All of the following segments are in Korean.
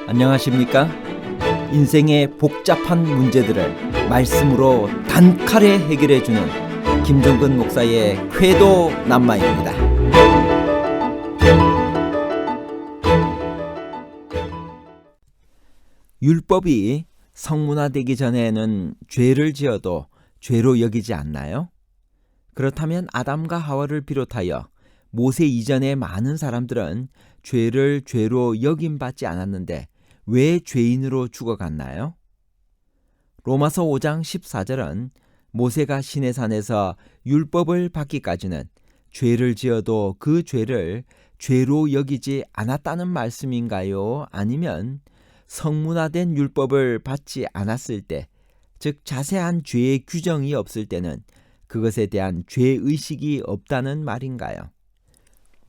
안녕하십니까? 인생의 복잡한 문제들을 말씀으로 단칼에 해결해주는 김종근 목사의 쾌도 남마입니다. 율법이 성문화되기 전에는 죄를 지어도 죄로 여기지 않나요? 그렇다면 아담과 하와를 비롯하여 모세 이전의 많은 사람들은 죄를 죄로 여김받지 않았는데 왜 죄인으로 죽어갔나요? 로마서 5장 14절은 모세가 시내산에서 율법을 받기까지는 죄를 지어도 그 죄를 죄로 여기지 않았다는 말씀인가요? 아니면 성문화된 율법을 받지 않았을 때, 즉 자세한 죄의 규정이 없을 때는 그것에 대한 죄의식이 없다는 말인가요?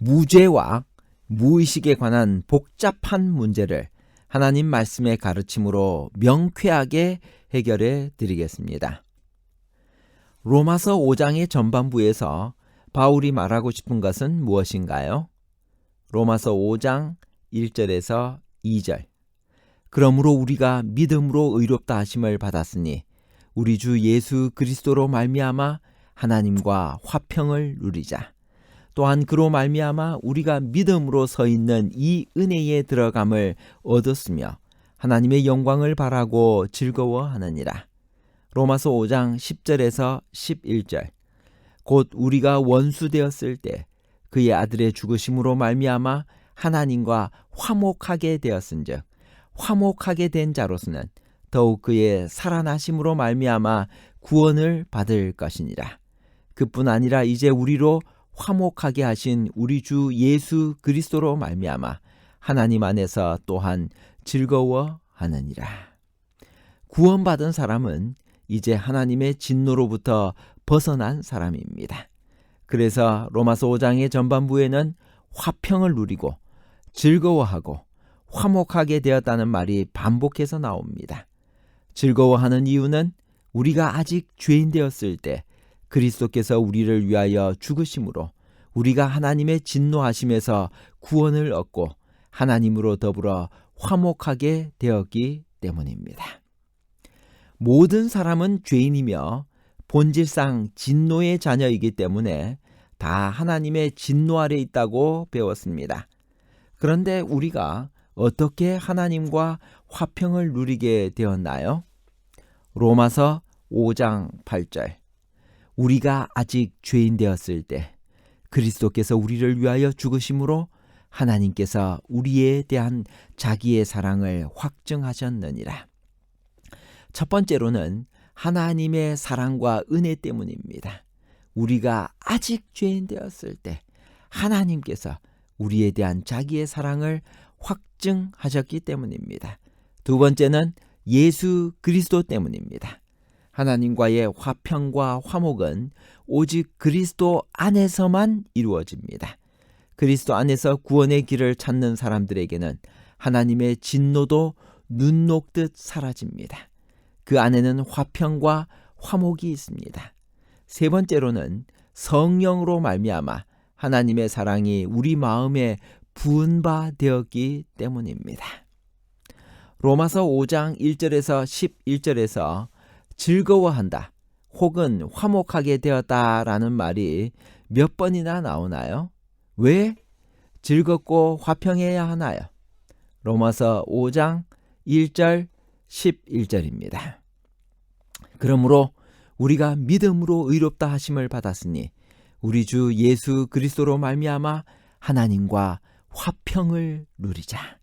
무죄와 무의식에 관한 복잡한 문제를 하나님 말씀의 가르침으로 명쾌하게 해결해 드리겠습니다. 로마서 5장의 전반부에서 바울이 말하고 싶은 것은 무엇인가요? 로마서 5장 1절에서 2절. 그러므로 우리가 믿음으로 의롭다 하심을 받았으니 우리 주 예수 그리스도로 말미암아 하나님과 화평을 누리자. 또한 그로 말미암아 우리가 믿음으로 서 있는 이 은혜에 들어감을 얻었으며 하나님의 영광을 바라고 즐거워하느니라. 로마서 5장 10절에서 11절. 곧 우리가 원수 되었을 때 그의 아들의 죽으심으로 말미암아 하나님과 화목하게 되었은즉 화목하게 된 자로서는 더욱 그의 살아나심으로 말미암아 구원을 받을 것이니라. 그뿐 아니라 이제 우리로 화목하게 하신 우리 주 예수 그리스도로 말미암아 하나님 안에서 또한 즐거워하느니라. 구원받은 사람은 이제 하나님의 진노로부터 벗어난 사람입니다. 그래서 로마서 5장의 전반부에는 화평을 누리고 즐거워하고 화목하게 되었다는 말이 반복해서 나옵니다. 즐거워하는 이유는 우리가 아직 죄인 되었을 때 그리스도께서 우리를 위하여 죽으심으로 우리가 하나님의 진노하심에서 구원을 얻고 하나님으로 더불어 화목하게 되었기 때문입니다. 모든 사람은 죄인이며 본질상 진노의 자녀이기 때문에 다 하나님의 진노 아래 있다고 배웠습니다. 그런데 우리가 어떻게 하나님과 화평을 누리게 되었나요? 로마서 5장 8절. 우리가 아직 죄인 되었을 때 그리스도께서 우리를 위하여 죽으심으로 하나님께서 우리에 대한 자기의 사랑을 확증하셨느니라. 첫 번째로는 하나님의 사랑과 은혜 때문입니다. 우리가 아직 죄인 되었을 때 하나님께서 우리에 대한 자기의 사랑을 확증하셨기 때문입니다. 두 번째는 예수 그리스도 때문입니다. 하나님과의 화평과 화목은 오직 그리스도 안에서만 이루어집니다. 그리스도 안에서 구원의 길을 찾는 사람들에게는 하나님의 진노도 눈 녹듯 사라집니다. 그 안에는 화평과 화목이 있습니다. 세 번째로는 성령으로 말미암아 하나님의 사랑이 우리 마음에 부은 바 되었기 때문입니다. 로마서 5장 1절에서 11절에서 즐거워한다 혹은 화목하게 되었다라는 말이 몇 번이나 나오나요? 왜 즐겁고 화평해야 하나요? 로마서 5장 1절 11절입니다. 그러므로 우리가 믿음으로 의롭다 하심을 받았으니 우리 주 예수 그리스도로 말미암아 하나님과 화평을 누리자.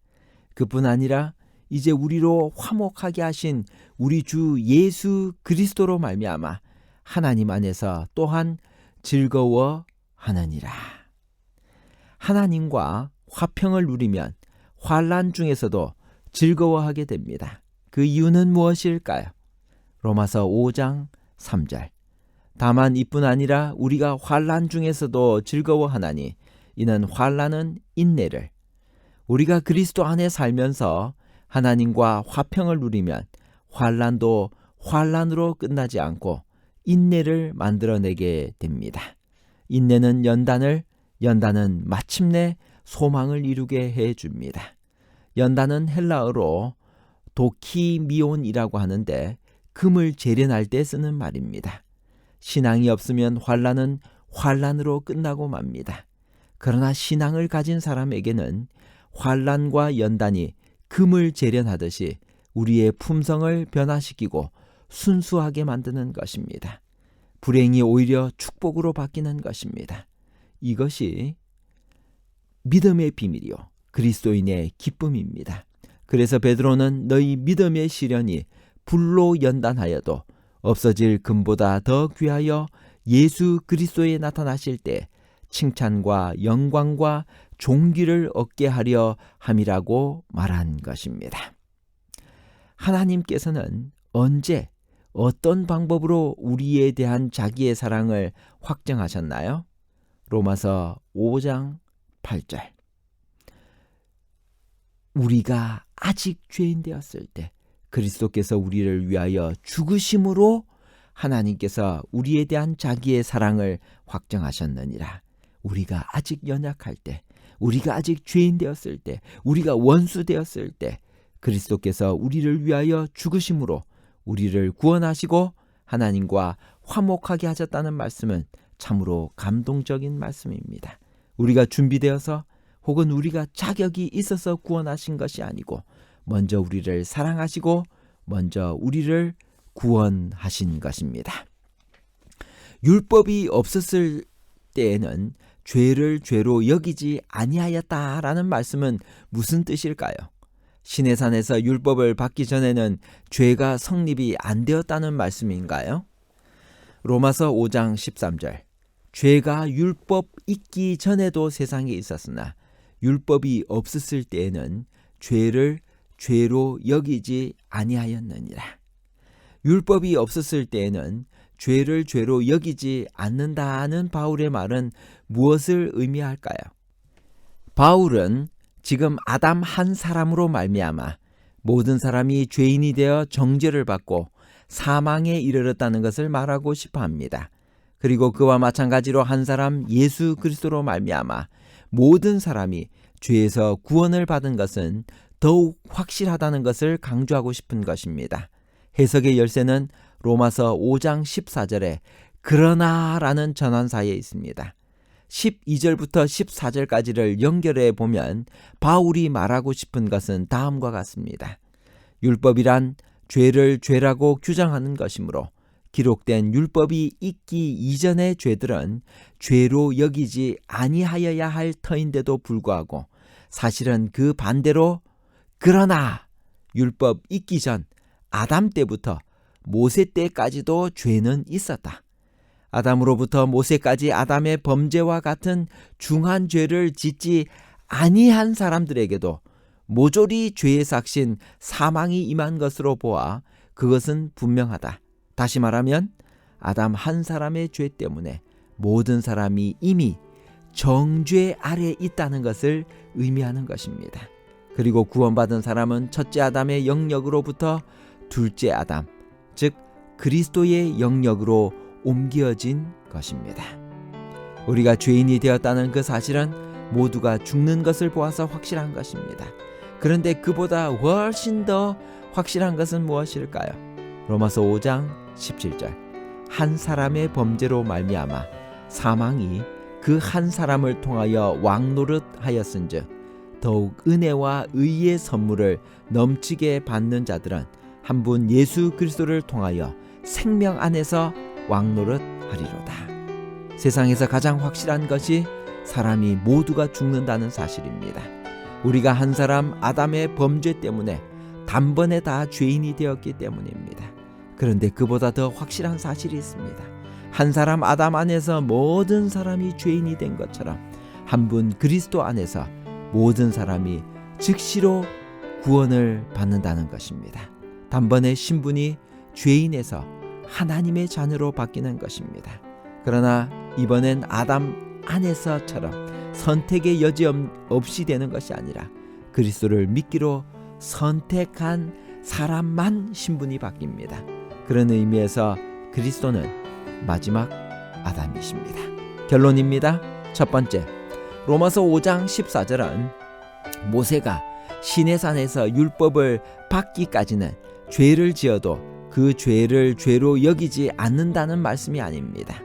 그뿐 아니라 이제 우리로 화목하게 하신 우리 주 예수 그리스도로 말미암아 하나님 안에서 또한 즐거워하느니라. 하나님과 화평을 누리면 환난 중에서도 즐거워하게 됩니다. 그 이유는 무엇일까요? 로마서 5장 3절. 다만 이뿐 아니라 우리가 환난 중에서도 즐거워하나니 이는 환난은 인내를. 우리가 그리스도 안에 살면서 하나님과 화평을 누리면 환난도 환난으로 끝나지 않고 인내를 만들어내게 됩니다. 인내는 연단을, 연단은 마침내 소망을 이루게 해줍니다. 연단은 헬라어로 도키미온이라고 하는데 금을 재련할 때 쓰는 말입니다. 신앙이 없으면 환난은 환난으로 끝나고 맙니다. 그러나 신앙을 가진 사람에게는 환난과 연단이 금을 재련하듯이 우리의 품성을 변화시키고 순수하게 만드는 것입니다. 불행이 오히려 축복으로 바뀌는 것입니다. 이것이 믿음의 비밀이요 그리스도인의 기쁨입니다. 그래서 베드로는 너희 믿음의 시련이 불로 연단하여도 없어질 금보다 더 귀하여 예수 그리스도에 나타나실 때 칭찬과 영광과 존귀를 얻게 하려 함이라고 말한 것입니다. 하나님께서는 언제 어떤 방법으로 우리에 대한 자기의 사랑을 확정하셨나요? 로마서 5장 8절. 우리가 아직 죄인 되었을 때 그리스도께서 우리를 위하여 죽으심으로 하나님께서 우리에 대한 자기의 사랑을 확정하셨느니라. 우리가 아직 연약할 때, 우리가 아직 죄인 되었을 때, 우리가 원수 되었을 때 그리스도께서 우리를 위하여 죽으심으로 우리를 구원하시고 하나님과 화목하게 하셨다는 말씀은 참으로 감동적인 말씀입니다. 우리가 준비되어서 혹은 우리가 자격이 있어서 구원하신 것이 아니고 먼저 우리를 사랑하시고 먼저 우리를 구원하신 것입니다. 율법이 없었을 때에는 죄를 죄로 여기지 아니하였다라는 말씀은 무슨 뜻일까요? 시내산에서 율법을 받기 전에는 죄가 성립이 안 되었다는 말씀인가요? 로마서 5장 13절. 죄가 율법 있기 전에도 세상에 있었으나 율법이 없었을 때에는 죄를 죄로 여기지 아니하였느니라. 율법이 없었을 때에는 죄를 죄로 여기지 않는다는 바울의 말은 무엇을 의미할까요? 바울은 지금 아담 한 사람으로 말미암아 모든 사람이 죄인이 되어 정죄를 받고 사망에 이르렀다는 것을 말하고 싶어 합니다. 그리고 그와 마찬가지로 한 사람 예수 그리스도로 말미암아 모든 사람이 죄에서 구원을 받은 것은 더욱 확실하다는 것을 강조하고 싶은 것입니다. 해석의 열쇠는 로마서 5장 14절에 그러나라는 전환사에 있습니다. 12절부터 14절까지를 연결해 보면 바울이 말하고 싶은 것은 다음과 같습니다. 율법이란 죄를 죄라고 규정하는 것이므로 기록된 율법이 있기 이전의 죄들은 죄로 여기지 아니하여야 할 터인데도 불구하고 사실은 그 반대로 그러나 율법 있기 전 아담 때부터 모세 때까지도 죄는 있었다. 아담으로부터 모세까지 아담의 범죄와 같은 중한 죄를 짓지 아니한 사람들에게도 모조리 죄의 삭신 사망이 임한 것으로 보아 그것은 분명하다. 다시 말하면 아담 한 사람의 죄 때문에 모든 사람이 이미 정죄 아래 있다는 것을 의미하는 것입니다. 그리고 구원받은 사람은 첫째 아담의 영역으로부터 둘째 아담, 즉 그리스도의 영역으로 옮겨진 것입니다. 우리가 죄인이 되었다는 그 사실은 모두가 죽는 것을 보아서 확실한 것입니다. 그런데 그보다 훨씬 더 확실한 것은 무엇일까요? 로마서 5장 17절. 한 사람의 범죄로 말미암아 사망이 그 한 사람을 통하여 왕노릇하였은즉 더욱 은혜와 의의 선물을 넘치게 받는 자들은 한 분 예수 그리스도를 통하여 생명 안에서 왕노릇하리로다. 세상에서 가장 확실한 것이 사람이 모두가 죽는다는 사실입니다. 우리가 한 사람 아담의 범죄 때문에 단번에 다 죄인이 되었기 때문입니다. 그런데 그보다 더 확실한 사실이 있습니다. 한 사람 아담 안에서 모든 사람이 죄인이 된 것처럼 한 분 그리스도 안에서 모든 사람이 즉시로 구원을 받는다는 것입니다. 단번에 신분이 죄인에서 하나님의 자녀로 바뀌는 것입니다. 그러나 이번엔 아담 안에서처럼 선택의 여지 없이 되는 것이 아니라 그리스도를 믿기로 선택한 사람만 신분이 바뀝니다. 그런 의미에서 그리스도는 마지막 아담이십니다. 결론입니다. 첫 번째, 로마서 5장 14절은 모세가 시내산에서 율법을 받기까지는 죄를 지어도 그 죄를 죄로 여기지 않는다는 말씀이 아닙니다.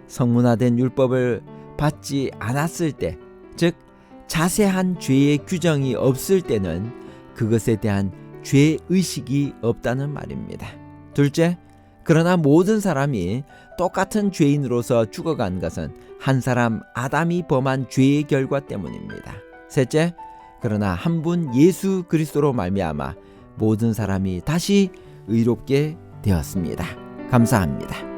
성문화된 율법을 받지 않았을 때, 즉 자세한 죄의 규정이 없을 때는 그것에 대한 죄의식이 없다는 말입니다. 둘째, 그러나 모든 사람이 똑같은 죄인으로서 죽어간 것은 한 사람 아담이 범한 죄의 결과 때문입니다. 셋째, 그러나 한 분 예수 그리스도로 말미암아 모든 사람이 다시 의롭게 되었습니다. 감사합니다.